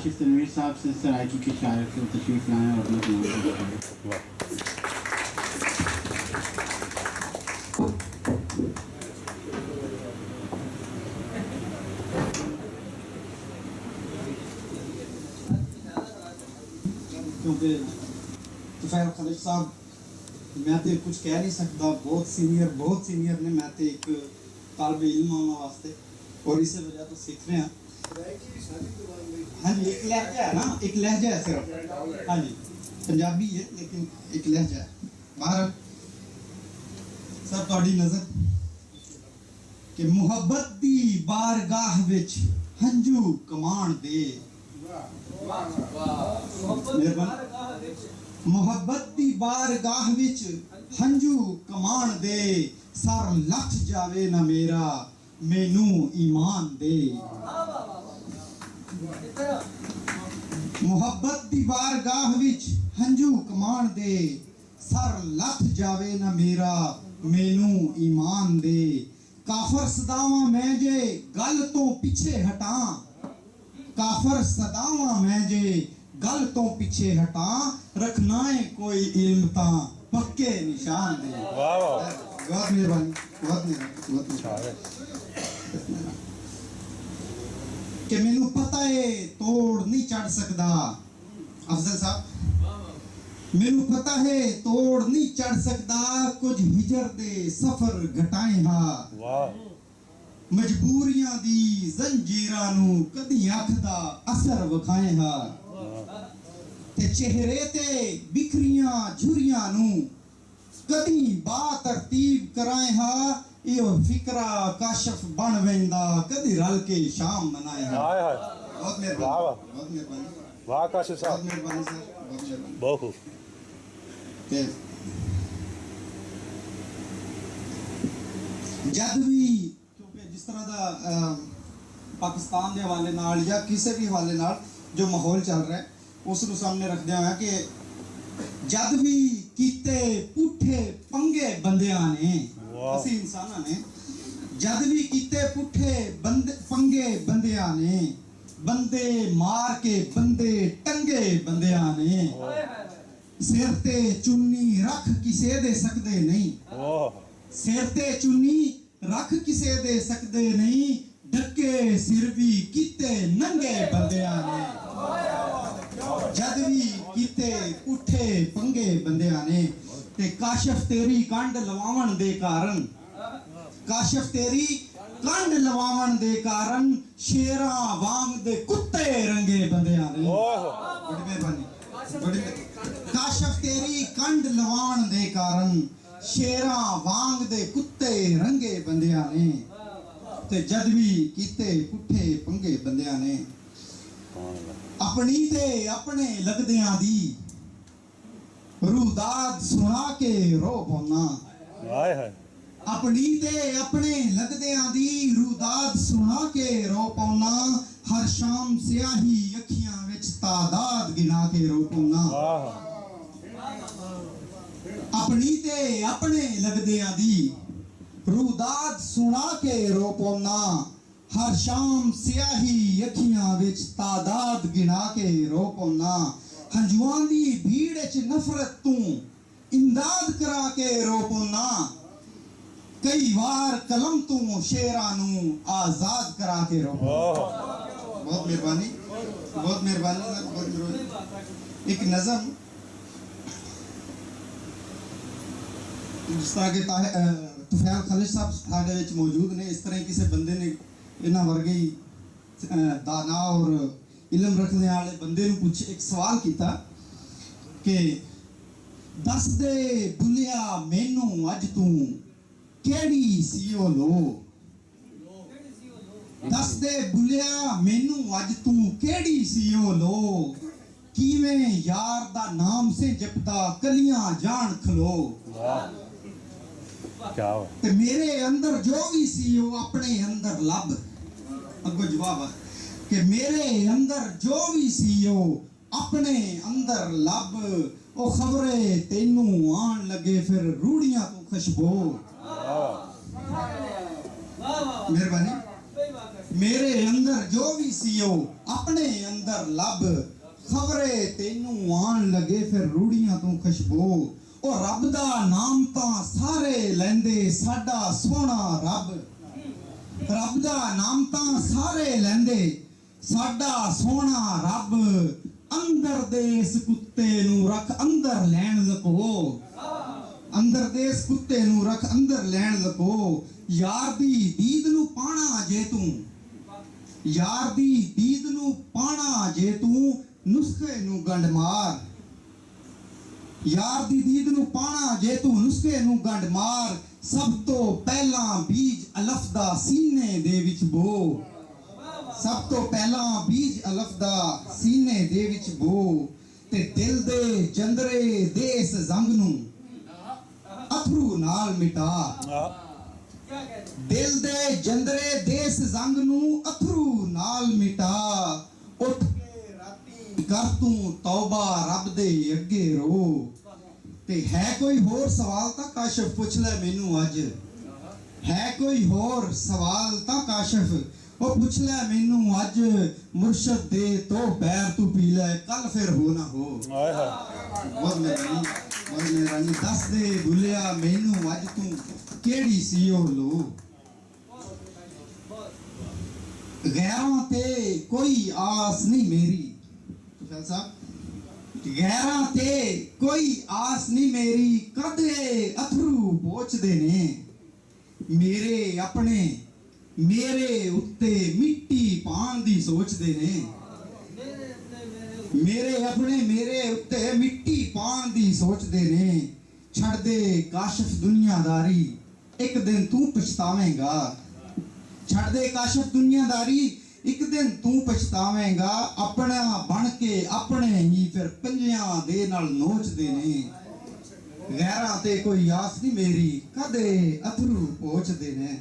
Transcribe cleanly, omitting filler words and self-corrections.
काशिफ तनवीर साहब से सरायकी की शायर को तशरीफ़ लाएँ और अपना सलाम पेश करें। क्योंकि तुफैल खलीफ साहब मैं तो कुछ कह नहीं सकता, बहुत सीनियर ने, मैं तो एक तालब इल्म होने वास्ते और इस वजह तो सीख रहे हैं। हाँ जी, एक लहजा है ना, एक लहजा है सिर्फ। हाँ जी, पंजाबी है लेकिन एक लहजा है। बाहर सर थोड़ी नजर कि मुहब्बत दी बारगाह विच हंजू कमान दे। मुहब्बत दी बारगाह विच हंजू कमान दे, सर लथ जावे ना मेरा मैनू ईमान दे। मुहब्बत दी बारगाह विच हंजू कमान दे, सर लथ जावे ना मेरा मैनू ईमान दे। काफर सदावा मैं जे गल तो पीछे हटा, काफर सदावा मैं जे गल तो पीछे हटा, रखना है कोई इल्म ता पक्के निशान दे। वाह वाह, बहुत मेहरबानी, बहुत मेहरबानी। कि मैनू पता है तोड़ नहीं चढ़ सकता, अफजल साहब मैनू पता है तोड़ नहीं चढ़ सकता, कुछ हिजर दे सफर घटाए हा। वाह, मजबूरियां दी जंजीरां नू कदी अख दा असर विखाए हा, ते चेहरे ते बिखरियां झुरियां नू कदी बा तरतीब कराए हा। यो फिकरा काशफ बन वेंदा कदी रल के शाम मनाए हा। हाय हाय, बहुत मेहरबानी, वाह वाह, बहुत मेहरबानी, वाह काशिफ बहुत साहब, मेहरबानी सर, बहुत मेहरबानी। बहुत खूब। ते जद भी क्योंकि जिस तरह दा पाकिस्तान के हवाले नाल या किसी भी हवाले नाल जो माहौल चल रहा है उस नूं सामने रखदे होया कि जद भी कीते पुठे पंगे बंदियां ने, असी इंसानां ने जद भी कीते पुठे पंगे बंदियां ने, बंदे मार के बंदे टंगे बंदियां ने, सिर ते चुन्नी रख किसे दे सकदे नहीं, सिर ते चुन्नी रख किसे दे सकदे नहीं, ढके सिर भी कीते नंगे बंदियां ने, जद भी कीते पुठे पंगे बंदियां ने। ते काशिफ तेरी कंड लवावण दे कारण, काशिफ तेरी कंड लवावण दे कारण, शेरां वांग दे कुत्ते रंगे बंदियां ने। बड़ी मेहरबानी, बड़ी काशिफ तेरी कंड लवावण दे कारण, शेरां वांग दे कुत्ते रंगे बंदियां ने, ते जद भी कीते पुठे पंगे बंदियां ने। अपनी ते अपने लगदियां दी रूदाद सुना के रो पौना, हाय हाय, अपनी ते अपने लगदियां दी रूदाद सुना के रो पौना, हर शाम स्याही अखियां विच तादाद गिना के रो पौना। अपनी ते अपने लगदियां दी रूदाद सुना के रो पौना, हर शाम स्याही अखियां विच तादाद गिना के रो पौना, हंजुआं दी भीड़ च नफरत तू इमदाद करा के रो पौना, कई बार कलम तू शेरां नू आजाद करा के रो पौना। बहुत मेहरबानी, बहुत मेहरबानी सर, बहुत मेहरबानी। एक नज़म जिस तरह के तुफैल खलीफ साहब साडे विच मौजूद ने, इस तरह किसी बंदे ने इन्हां वर्गे ही दाना और इलम रखने वाले बंदे नूं पूछ एक सवाल किया कि दस दे बुलिया मैनू अज तू केड़ी सीओ लो, दस दे बुलिया मैनू अज तू केड़ी सीओ लो, किवें यार दा नाम से जपदा कलियां जान खलो। क्या ते मेरे अंदर जो भी सीओ अपने अंदर लब, अगो जवाब है कि मेरे अंदर जो भी सीओ अपने अंदर लब, ओ खबरे तेनू आन लगे फिर रूड़ियां तू खुशबू। मेहरबानी, मेरे अंदर ਜੋ ਵੀ ਸੀਓ ਆਪਣੇ ਅੰਦਰ ਲੱਭ ਖਬਰੇ ਤੈਨੂੰ ਆਣ ਲਗੇ ਫਿਰ ਰੂੜੀਆਂ ਤੋਂ ਖੁਸ਼ਬੂ ਉਹ ਰੱਬ ਦਾ ਨਾਮ ਤਾਂ ਸਾਰੇ ਲੈਂਦੇ ਸਾਡਾ ਸੋਹਣਾ ਰੱਬ ਦਾ ਨਾਮ ਤਾਂ ਸਾਰੇ ਲੈਂਦੇ ਸਾਡਾ ਸੋਹਣਾ ਰੱਬ ਅੰਦਰ ਦੇ ਇਸ ਕੁੱਤੇ ਨੂੰ ਰੱਖ ਅੰਦਰ ਲੈਣ ਲਕੋ ਅੰਦਰ ਦੇ ਇਸ ਕੁੱਤੇ ਨੂੰ ਰੱਖ ਅੰਦਰ ਲੈਣ ਲਕੋ ਯਾਰ ਦੀ ਦੀਦ ਨੂੰ ਪਾਣਾ ਜੇ ਤੂੰ ਯਾਰ ਦੀ ਦੀਦ ਨੂੰ ਪਾਣਾ ਜੇ ਤੂੰ ਨੁਸਖੇ ਨੂੰ ਗੰਢ ਮਾਰ ਯਾਰ ਦੀ ਦੀਦ ਨੂੰ ਪਾਣਾ ਜੇ ਤੂੰ ਨੁਸਖੇ ਨੂੰ ਗੰਢ ਮਾਰ ਸਭ ਤੋਂ ਪਹਿਲਾਂ ਬੀਜ ਅਲਫ ਦਾ ਸੀਨੇ ਦੇ ਵਿੱਚ ਬੋ ਸਭ ਤੋਂ ਪਹਿਲਾਂ ਬੀਜ ਅਲਫ ਦਾ ਸੀਨੇ ਦੇ ਵਿੱਚ ਬੋ ਤੇ ਦਿਲ ਦੇ ਜੰਦਰੇ ਦੇ ਇਸ ਜ਼ੰਗ ਨੂੰ ਅਥਰੂ ਨਾਲ ਮਿਟਾ ਦਿਲ ਦੇ ਜੰਦਰੇ ਦੇ ਇਸ ਜ਼ੰਗ ਨੂੰ ਅਥਰੂ ਨਾਲ ਮਿਟਾ ਉੱਠ ਕੇ ਰਾਤੀ ਕਰ ਤੂੰ ਤੌਬਾ ਰੱਬ ਦੇ ਅੱਗੇ ਰੋ ਤੇ ਹੈ ਕੋਈ ਹੋਰ ਸਵਾਲ ਤਾਂ ਕਾਸ਼ਫ ਪੁੱਛ ਲੈ ਮੈਨੂੰ ਅੱਜ ਹੈ ਕੋਈ ਹੋਰ ਸਵਾਲ ਤਾਂ ਕਾਸ਼ਫ ਉਹ ਪੁੱਛ ਲੈ ਮੈਨੂੰ ਅੱਜ ਮੁਰਸ਼ਦ ਦੇ ਤੋਂ ਬੈਰ ਤੂੰ ਪੀ ਲੈ ਕੱਲ ਫਿਰ ਹੋ ਨਾ ਹੋ ਹਾਏ ਹਾਏ ਬਹੁਤ ਮਿਹਰਬਾਨੀ ਦੱਸ ਦੇ ਭੁੱਲਿਆ ਮੈਨੂੰ ਅੱਜ ਤੂੰ ਕਿਹੜੀ ਸੀ ਉਹ ਲੋ ਗੈਰਾਂ ਤੇ ਕੋਈ ਆਸ ਨਹੀਂ ਮੇਰੀ ਤੁਫੈਲ ਸਾਹਿਬ ਗੈਰਾਂ ਤੇ ਕੋਈ ਆਸ ਨਹੀਂ ਮੇਰੀ ਕਦੇ ਅਥਰੂ ਪੋਚਦੇ ਨੇ ਮੇਰੇ ਉੱਤੇ ਮਿੱਟੀ ਪਾਣ ਦੀ ਸੋਚਦੇ ਨੇ ਮੇਰੇ ਉੱਤੇ ਮਿੱਟੀ ਪਾਣ ਦੀ ਸੋਚਦੇ ਨੇ ਛੱਡ ਦੇ ਕਾਸ਼ਫ ਦੁਨੀਆਦਾਰੀ ਇੱਕ ਦਿਨ ਤੂੰ ਪਛਤਾਵੇਂਗਾ ਛੱਡ ਦੇ ਕਾਸ਼ਫ ਦੁਨੀਆਦਾਰੀ ਇੱਕ ਦਿਨ ਤੂੰ ਪਛਤਾਵੇਂਗਾ ਆਪਣਾ ਬਣ ਕੇ ਆਪਣੇ ਹੀ ਫਿਰ ਪੰਜਿਆਂ ਦੇ ਨਾਲ ਨੋਚਦੇ ਨੇ ਗੈਰਾਂ ਤੇ ਕੋਈ ਆਸ ਨਹੀਂ ਮੇਰੀ ਕਦੇ ਅਥਰੂ ਪੋਚਦੇ ਨੇ